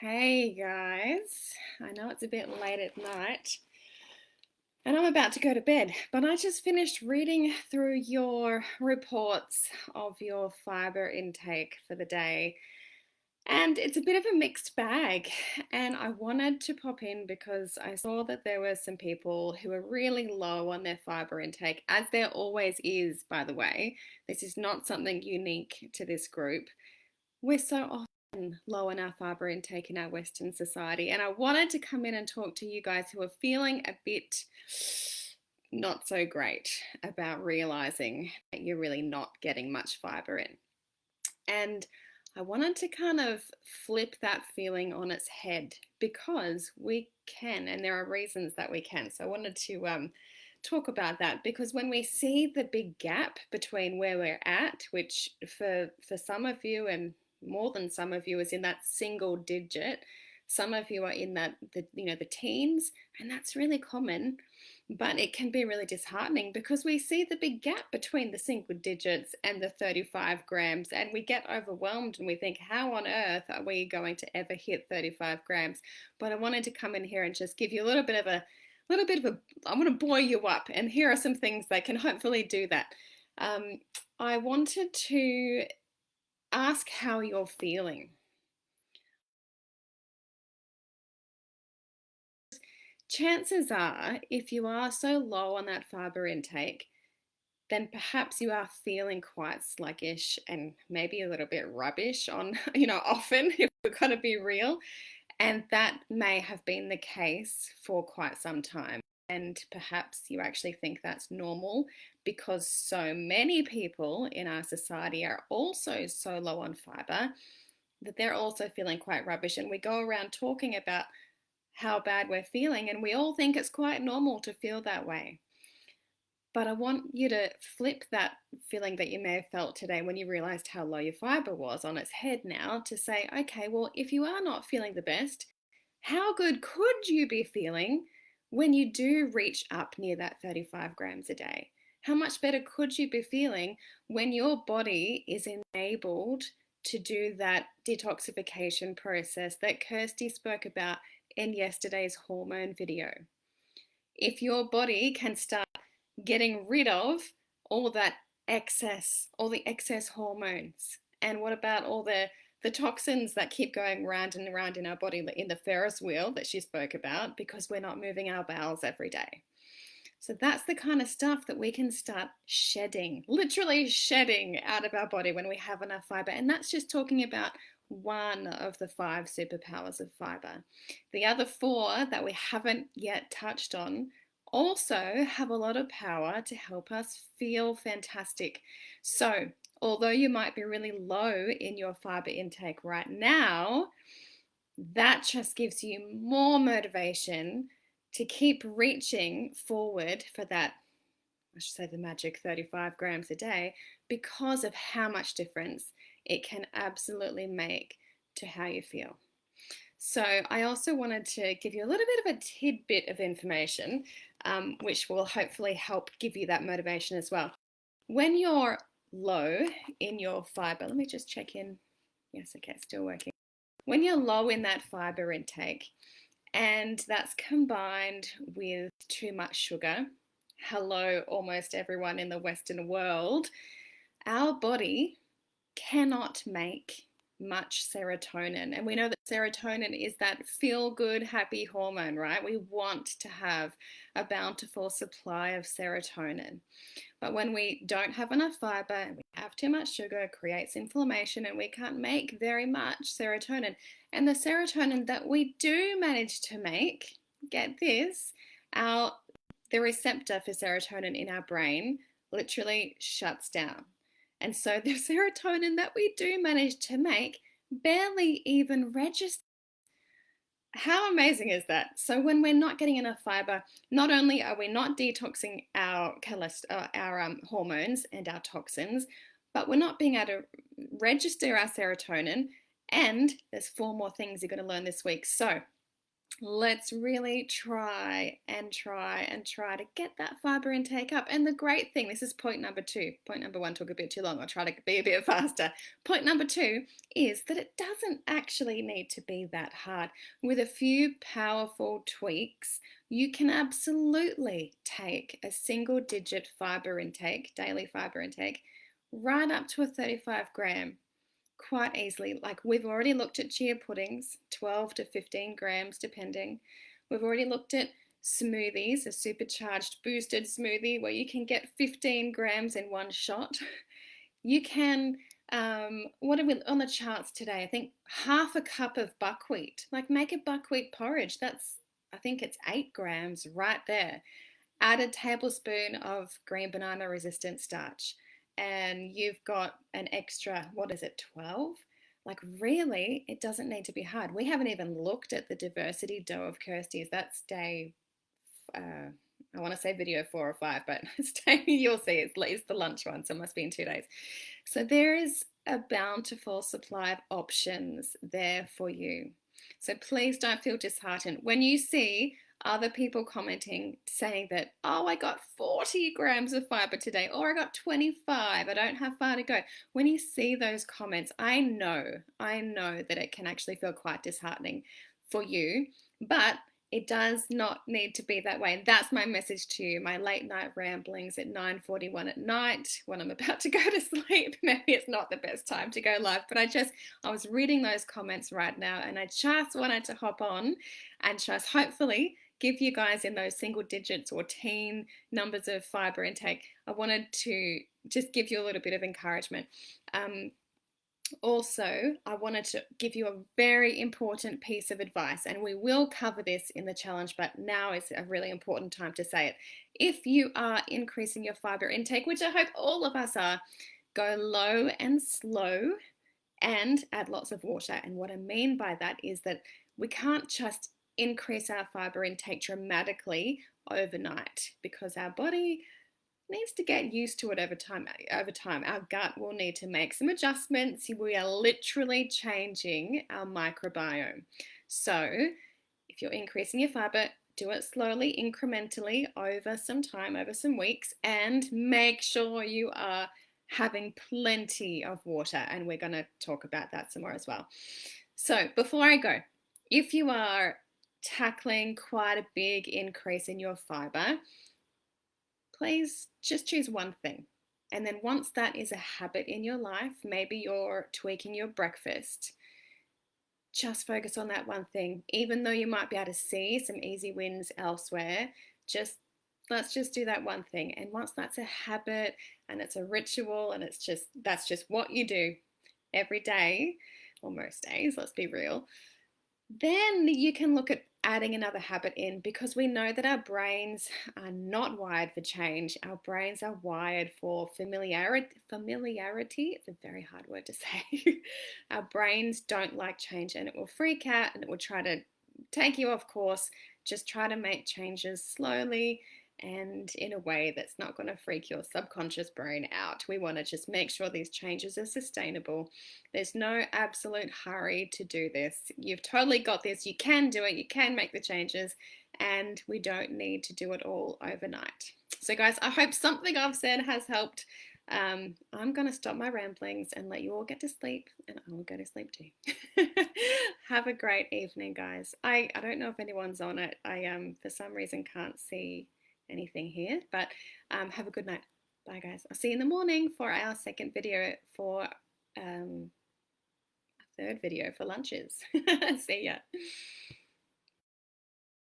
Hey guys, I know it's a bit late at night and I'm about to go to bed, but I just finished reading through your reports of your fiber intake for the day, and it's a bit of a mixed bag. And I wanted to pop in because I saw that there were some people who are really low on their fiber intake, as there always is, by the way. This is not something unique to this group. We're so often low in our fiber intake in our Western society, and I wanted to come in and talk to you guys who are feeling a bit not so great about realizing that you're really not getting much fiber in. And I wanted to kind of flip that feeling on its head because we can, and there are reasons that we can. So I wanted to talk about that because when we see the big gap between where we're at, which for some of you and more than some of you is in that single digit, some of you are in that the teens, and that's really common. But it can be really disheartening because we see the big gap between the single digits and the 35 grams, and we get overwhelmed and we think, how on earth are we going to ever hit 35 grams? But I wanted to come in here and just give you a little bit of a I want to buoy you up, and here are some things that can hopefully do that. I wanted to ask how you're feeling. Chances are, if you are so low on that fiber intake, then perhaps you are feeling quite sluggish and maybe a little bit rubbish on, often, if we're going to be real. And that may have been the case for quite some time. And perhaps you actually think that's normal because so many people in our society are also so low on fiber that they're also feeling quite rubbish. And we go around talking about how bad we're feeling, and we all think it's quite normal to feel that way. But I want you to flip that feeling that you may have felt today when you realized how low your fiber was on its head now to say, okay, well, if you are not feeling the best, how good could you be feeling when you do reach up near that 35 grams a day? How much better could you be feeling when your body is enabled to do that detoxification process that Kirsty spoke about in yesterday's hormone video? If your body can start getting rid of all that excess, all the excess hormones, and what about all the toxins that keep going round and around in our body in the Ferris wheel that she spoke about because we're not moving our bowels every day? So that's the kind of stuff that we can start shedding, literally shedding out of our body when we have enough fiber. And that's just talking about one of the 5 superpowers of fiber. The other 4 that we haven't yet touched on also have a lot of power to help us feel fantastic. So although you might be really low in your fiber intake right now, that just gives you more motivation to keep reaching forward for that, I should say the magic 35 grams a day, because of how much difference it can absolutely make to how you feel. So I also wanted to give you a little bit of a tidbit of information, which will hopefully help give you that motivation as well. When you're low in your fiber, let me just check in. Yes, okay, still working. When you're low in that fiber intake, and that's combined with too much sugar, hello, almost everyone in the Western world, our body cannot make much serotonin. And we know that serotonin is that feel-good, happy hormone, right? We want to have a bountiful supply of serotonin. But when we don't have enough fiber and we have too much sugar, it creates inflammation and we can't make very much serotonin. And the serotonin that we do manage to make, get this, the receptor for serotonin in our brain literally shuts down. And so the serotonin that we do manage to make barely even registers. How amazing is that? So when we're not getting enough fiber, not only are we not detoxing our hormones and our toxins, but we're not being able to register our serotonin. And there's 4 more things you're going to learn this week. So let's really try and try and try to get that fiber intake up. And the great thing, this is point number two. Point number one took a bit too long. I'll try to be a bit faster. Point number two is that it doesn't actually need to be that hard. With a few powerful tweaks, you can absolutely take a single digit fiber intake, daily fiber intake, right up to a 35 gram quite easily. Like we've already looked at chia puddings, 12 to 15 grams depending. We've already looked at smoothies, a supercharged boosted smoothie where you can get 15 grams in one shot. You can, what are we on the charts today? I think half a cup of buckwheat. Like make a buckwheat porridge. That's, I think it's 8 grams right there. Add a tablespoon of green banana resistant starch and you've got an extra, what is it, 12? Like really, it doesn't need to be hard. We haven't even looked at the diversity dough of Kirsty's. That's day, I want to say video 4 or 5, but it's day, you'll see it's the lunch one, so it must be in 2 days. So there is a bountiful supply of options there for you. So please don't feel disheartened. When you see other people commenting saying that, oh, I got 40 grams of fiber today, or I got 25, I don't have far to go. When you see those comments, I know that it can actually feel quite disheartening for you, but it does not need to be that way. And that's my message to you. My late night ramblings at 9:41 at night when I'm about to go to sleep. Maybe it's not the best time to go live, but I was reading those comments right now and I just wanted to hop on and just hopefully give you guys in those single digits or teen numbers of fiber intake. I wanted to just give you a little bit of encouragement. Also, I wanted to give you a very important piece of advice, and we will cover this in the challenge, but now is a really important time to say it. If you are increasing your fiber intake, which I hope all of us are, go low and slow and add lots of water. And what I mean by that is that we can't just increase our fiber intake dramatically overnight because our body needs to get used to it over time. Our gut will need to make some adjustments. We are literally changing our microbiome. So if you're increasing your fiber, do it slowly, incrementally over some time, over some weeks, and make sure you are having plenty of water. And we're going to talk about that some more as well. So before I go, if you are tackling quite a big increase in your fiber, please just choose one thing. And then once that is a habit in your life, maybe you're tweaking your breakfast, just focus on that one thing. Even though you might be able to see some easy wins elsewhere, let's just do that one thing. And once that's a habit and it's a ritual and that's just what you do every day, or most days, let's be real, then you can look at adding another habit in because we know that our brains are not wired for change. Our brains are wired for familiarity. It's a very hard word to say. Our brains don't like change and it will freak out and it will try to take you off course. Just try to make changes slowly and in a way that's not going to freak your subconscious brain out. We want to just make sure these changes are sustainable. There's no absolute hurry to do this. You've totally got this. You can do it. You can make the changes, and we don't need to do it all overnight. So guys, I hope something I've said has helped. I'm going to stop my ramblings and let you all get to sleep, and I will go to sleep too. Have a great evening, guys. I don't know if anyone's on it. I for some reason can't see anything here, but have a good night. Bye guys. I'll see you in the morning for our second video for a third video for lunches. See ya.